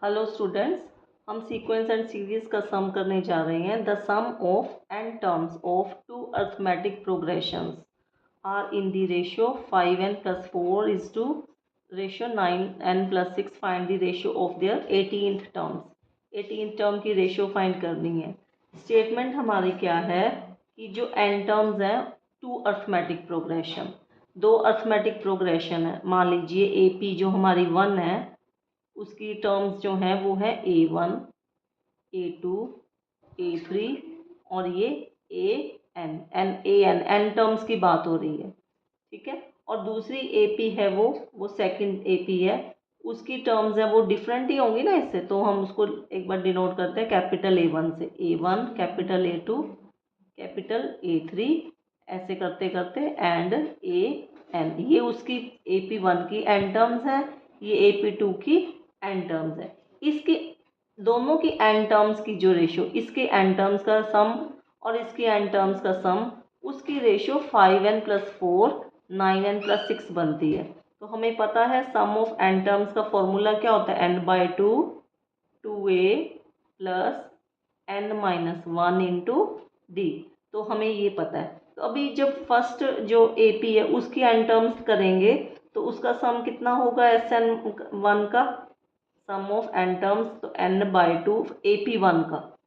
Hello students, हम sequence and series का sum करने जा रहे हैं। The sum of n terms of two arithmetic progressions are in the ratio 5n plus 4 is to ratio 9n plus 6। Find the ratio of their 18th terms. 18th term की ratio find करनी है। Statement हमारी क्या है कि जो n terms हैं two arithmetic progression, दो अर्थमेटिक प्रोग्रेशन है। मान लीजिए ए पी जो हमारी 1 है उसकी टर्म्स जो हैं वो है A1, A2, A3 और ये एन टर्म्स की बात हो रही है, ठीक है। और दूसरी AP है वो सेकंड AP है, उसकी टर्म्स है वो डिफरेंट ही होंगी ना इससे, तो हम उसको एक बार डिनोट करते हैं कैपिटल A1 से। A1 capital A2 capital A3 ऐसे करते करते एंड AN। ये उसकी AP1 की एन टर्म्स है, ये AP2 की एन टर्म्स है। इसकी दोनों की एन टर्म्स की जो रेशियो, इसके एन टर्म्स का सम और इसकी एन टर्म्स का सम, उसकी ratio 5n plus 4 9n plus 6 बनती है। तो हमें पता है सम ऑफ एन टर्म्स का फॉर्मूला क्या होता है, n/2 2a plus n-1 into D. तो हमें ये पता है। तो अभी जब फर्स्ट जो AP है उसकी एन टर्म्स करेंगे तो उसका सम कितना होगा SN1 का, सम ऑफ एन टर्म्स, तो n/2 AP1 का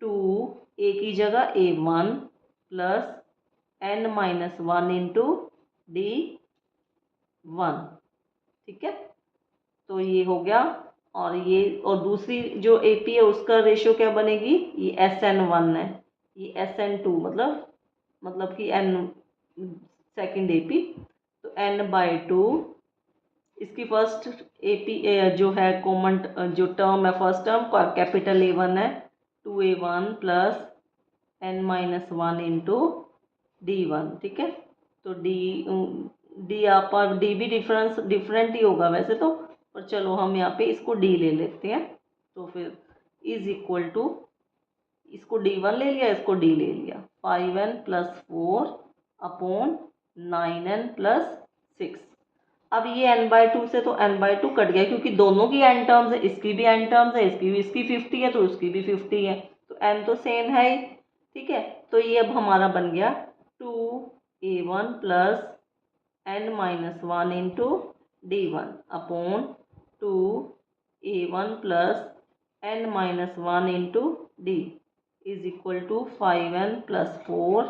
2 a की जगह A1 plus n-1 into D1, ठीक है। तो ये हो गया। और दूसरी जो AP है उसका रेशियो क्या बनेगी, ये SN1 है, ये SN2 मतलब कि n सेकंड AP, तो n/2 इसकी फर्स्ट AP जो है कॉमन जो टर्म है, फर्स्ट टर्म कैपिटल A1 है, 2a1 plus n-1 into D1, ठीक है। तो डी आप डी भी डिफरेंट ही होगा वैसे तो, पर चलो हम यहाँ पे इसको D ले लेते हैं। तो फिर इज इक्वल टू, इसको D1 ले लिया, इसको D ले लिया, 5n plus 4 upon 9n plus 6। अब ये n/2 से तो n/2 कट गया क्योंकि दोनों की n टर्म्स है, इसकी भी n टर्म्स है, इसकी 50 है तो उसकी भी 50 है, तो n तो सेम है ही, ठीक है। तो ये अब हमारा बन गया 2a1 plus n-1 into D1 upon 2a1 plus n-1 into D is equal to 5n plus 4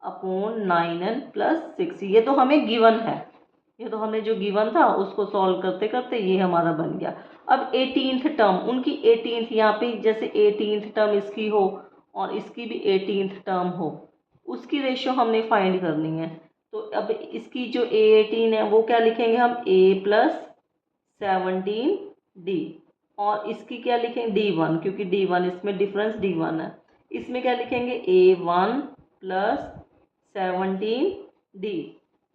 upon 9n plus 6। ये तो हमें गिवन है, ये तो हमें जो गिवन था उसको सॉल्व करते करते ये हमारा बन गया। अब 18th टर्म, उनकी 18th, यहाँ पे जैसे 18th टर्म इसकी हो और इसकी भी 18th टर्म हो, उसकी रेशियो हमने फाइंड करनी है। तो अब इसकी जो A18 है वो क्या लिखेंगे हम, A प्लस 17D, और इसकी क्या लिखेंगे D1, क्योंकि D1 इसमें डिफरेंस D1 है, इसमें क्या लिखेंगे A1 प्लस 17D।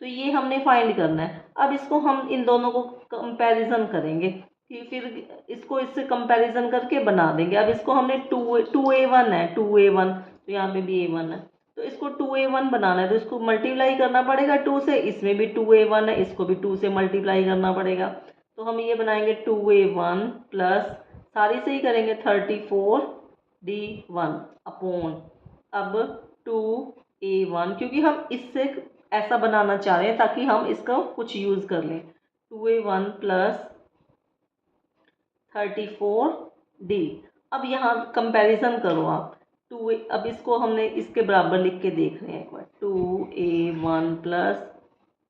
तो ये हमने फाइंड करना है। अब इसको हम इन दोनों को कंपैरिजन करेंगे कि फिर इसको इससे कंपैरिजन करके बना देंगे। अब इसको हमने 2a1 है, 2a1, तो यहाँ पे भी A1 है, तो इसको 2a1 बनाना है तो इसको मल्टीप्लाई करना पड़ेगा 2 से, इसमें भी 2a1 है, इसको भी 2 से मल्टीप्लाई करना पड़ेगा। तो हम ये बनाएंगे 2a1 प्लस, सारी से ही करेंगे, 34D1 अपॉन, अब 2a1, क्योंकि हम इससे ऐसा बनाना चाह रहे हैं ताकि हम इसका कुछ यूज़ कर लें, 2a1 प्लस 34D। अब यहाँ कंपैरिजन करो आप, अब इसको हमने इसके बराबर लिख के देख रहे हैं एक बार, 2a1 plus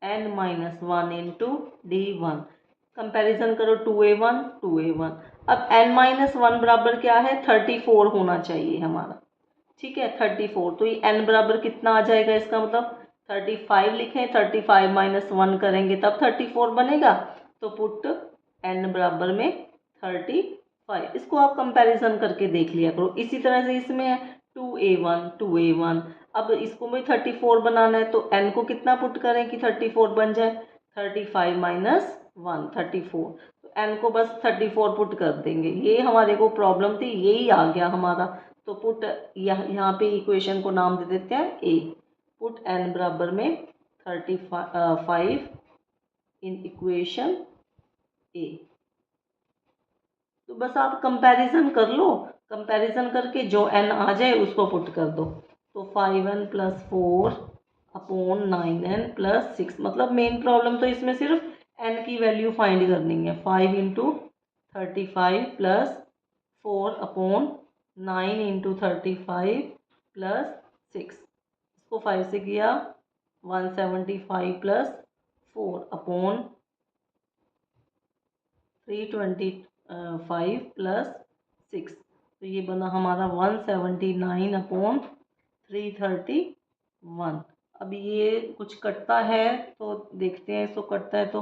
n-1 into D1, comparison करो 2a1 अब n-1 बराबर क्या है, 34 होना चाहिए हमारा, ठीक है 34। तो ये n बराबर कितना आ जाएगा, इसका मतलब 35 लिखें, 35 - 1 करेंगे तब 34 बनेगा, तो पुट n बराबर में 35। इसको आप कंपैरिजन करके देख लिया करो। इसी तरह से इसमें है 2a1 अब इसको भी 34 बनाना है, तो n को कितना पुट करें कि 34 बन जाए, 35 - 1 34, तो n को बस 34 पुट कर देंगे। ये हमारे को प्रॉब्लम थी, यही आ गया हमारा। तो पुट यहाँ पे इक्वेशन को नाम दे देते हैं ए, पुट n बराबर में 35 इन इक्वेशन ए। तो बस आप कंपैरिजन कर लो, कंपैरिजन करके जो n आ जाए उसको पुट कर दो। तो 5n plus 4 upon 9n plus 6, मतलब मेन प्रॉब्लम तो इसमें सिर्फ n की वैल्यू फाइंड करनी है। 5 into 35 plus 4 upon 9 into 35 plus 6, इसको 5 से किया 175 प्लस 4 अपॉन 325 प्लस 6, तो ये बना हमारा 179 अपॉन 331। अब ये कुछ कटता है तो देखते हैं, इसको कटता है तो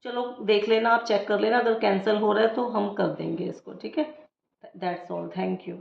चलो देख लेना, आप चेक कर लेना, अगर कैंसिल हो रहा है तो हम कर देंगे इसको, ठीक है। That's all, thank you.